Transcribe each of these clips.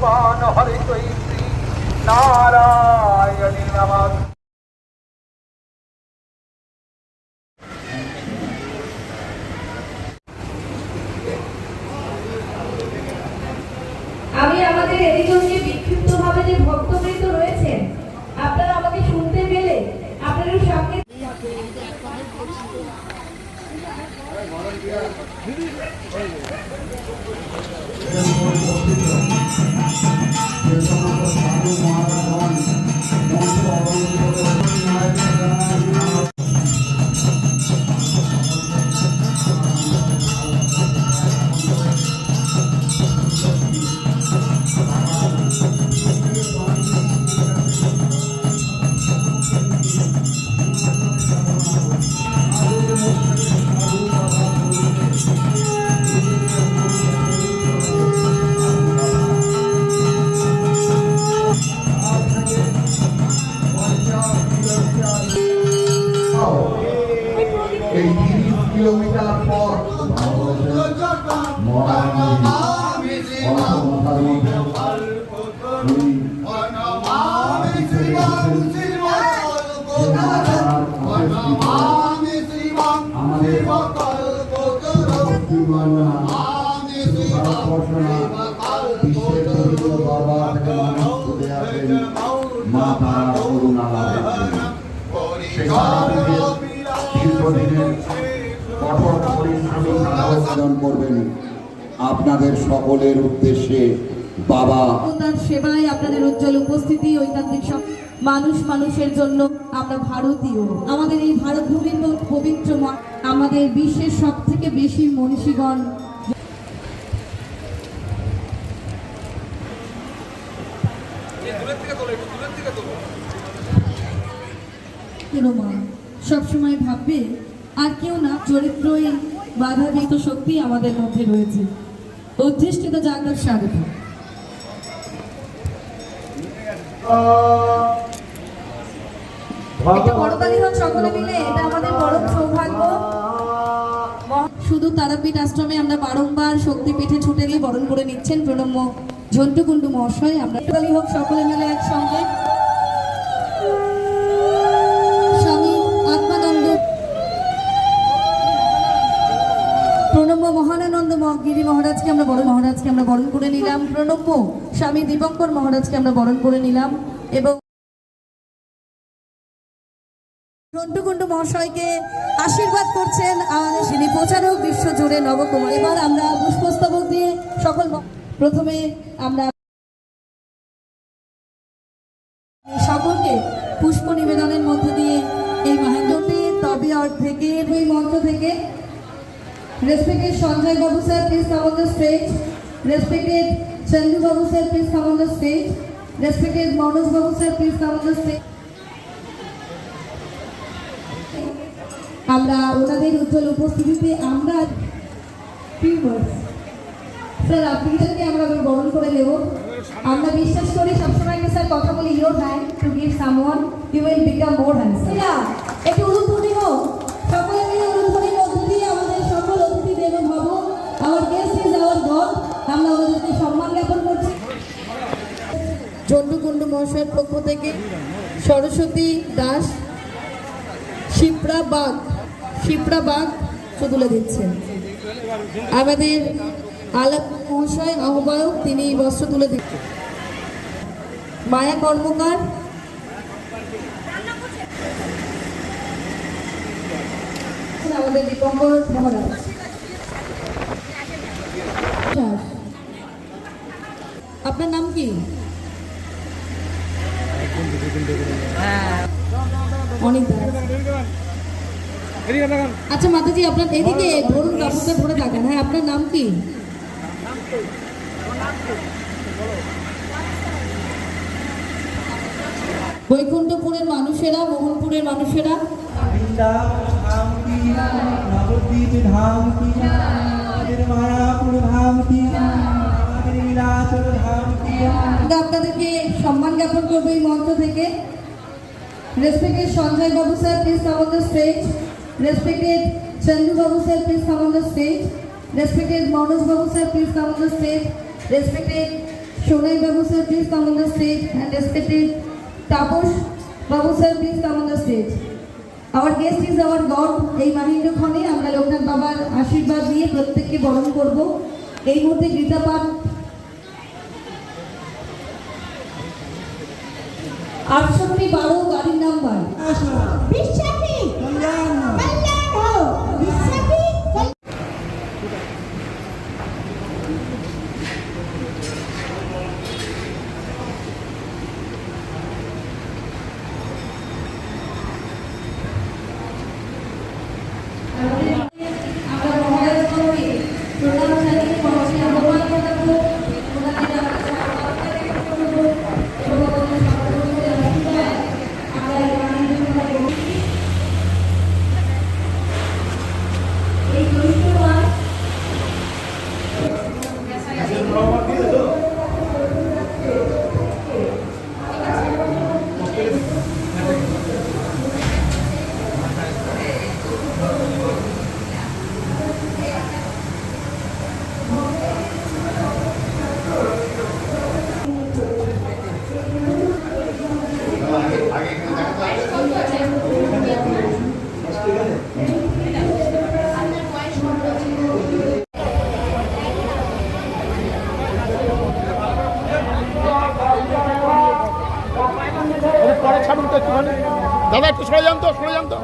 ভগবান হরে শ্রী নারায়ণ নমঃ। আমি আমাদের এদিকে বিক্ষিপ্ত ভাবে যে ভক্তবৃন্দ রয়েছেন, আপনারা আমাকে শুনতে পেলে আপনাদের সঙ্গে এই 30 কিলোমিটার পর আমাদের মা তারা করুণা করবেন। আপনাদের সকলের উদ্দেশ্যে বাবা তার সেবায় আপনাদের উজ্জ্বল উপস্থিতি, ঐকান্তিক সব মানুষ মানুষের জন্য আমরা ভারতীয়, আমাদের এই ভারত ভূমির পবিত্র আমাদের বিশ্বের সব থেকে বেশি মনীষীগণ সবসময় ভাববে আর কেউ না, চরিত্রই বাধাবিত শক্তি আমাদের মধ্যে রয়েছে। অধিষ্ঠিত জাগ্রত স্বাগত। একটা বড়তালি হোক সকলে মিলে, এটা আমাদের বড় সৌভাগ্য। শুধু তারাপীঠ আশ্রমে আমরা বারংবার শক্তিপীঠে ছুটে গিয়ে বরণ করে নিচ্ছেন প্রণম্য ঝন্টু কুণ্ডু মহাশয়। আমরা তালি হোক সকলে মিলে একসঙ্গে। প্রণম্য মহানানন্দ গিরি মহারাজকে আমরা বরণ করে নিলাম। প্রণম্য স্বামী দীপঙ্কর মহারাজকে আমরা বরণ করে নিলাম এবং ঝন্টুকুণ্ডু মহাশয়কে আশীর্বাদ করছেন যিনি প্রচারক বিশ্ব জুড়ে নবকুমার। এবার আমরা পুষ্পস্তবক দিয়ে সকল, প্রথমে আমরা সকলকে পুষ্প নিবেদনের মধ্য দিয়ে এই মহেন্দ্রটি তবে থেকে এই মঞ্চ থেকে Respected Sanjay Babu sir, please come on the stage. Respected Chandu Babu sir, please come on the stage. Respected Manoj Babu sir, please come on the stage. আমরা ওনাদের উজ্জ্বল উপস্থিতিতে আমরা স্যার আপনাদেরকে আমরা বরণ করে নেব। আমরা বিশ্বাস করি সবসময় স্যার কথা বলি, your hand to give someone you will become more handsome. একটু উলুধ্বনি হোক, সকলে মিলে উলুধ্বনির মধ্য দিয়ে আমাদের সকল অতিথি দেব ভাব, hour guest is our god, আমরা ওনাদেরকে সম্মান জ্ঞাপন করছি। ঝন্টুকুণ্ডু মহাশয়ের পক্ষ থেকে সরস্বতী দাস শিপ্রা বাগ তুলে দিচ্ছেন। আমাদের আলাপ মহাশয় আহ্বায়ক, তিনি বস্ত্র তুলে দিচ্ছেন। মায়া কর্মকার, আমাদের দীপঙ্কর মহারাজ। আপনার নাম কি? অনেক দাস। আচ্ছা মাতাজি, আপনার এদিকে ধরুন, কাপড়টা ধরে থাকেন। হ্যাঁ, আপনার নাম কি? বৈকুণ্ঠপুরের মানুষেরা, মোহনপুরের মানুষেরা, আপনাদেরকে সম্মান জ্ঞাপন করবো এই মঞ্চ থেকে। Respected Sanjay Babu sir, please come on the stage. Respected Chandu Babu sir, please come on the stage. Respected Manoj Babu sir, please come on the stage. Respected Shonai Babu sir, please come on the stage, and respected Taposh Babu sir, please come on the stage. Our guest is our God. এই মাহিন্দ্রক্ষণে আমরা লোকনাথ বাবার আশীর্বাদ নিয়ে প্রত্যেককে বরণ করব। এই মুহূর্তে গীতা পাঠ 6812 গাড়ির নাম্বার বিশ্বাসী কল্যাণ হো বিশ্বাসী আমরা মহারাজ কবি প্রণাম জানিয়ে মহাশয় আহ্বান করব। ওনাদের আমরা স্বাগত করব এবং আমরা এই মাহিন্দ্রক্ষণে এই দৈত্যবান পরে ছাড়ুন তো একটুখানি দাদা, একটু সরে যান তো, সরে যান তো।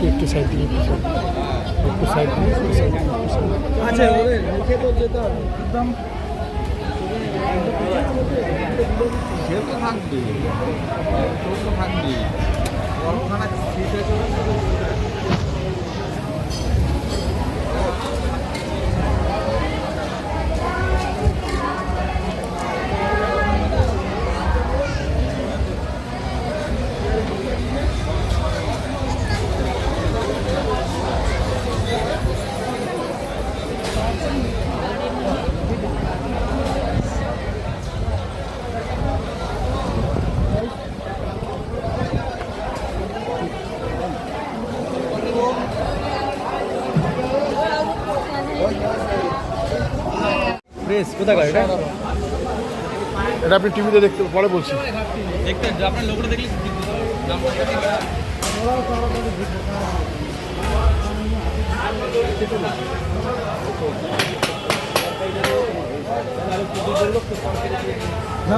একটু সাইড দিয়ে, একটু সাইড দিয়ে, আচ্ছা ওদের মুখে তো যেতে হবে একদম, সে তো থাকবে, থাকবে গরমখানা সিটে চলে। কোথায় এটা? এটা আপনি টিভিতে দেখতে পরে বলছি। দেখতেন যে আপনার লোকটা দেখলে না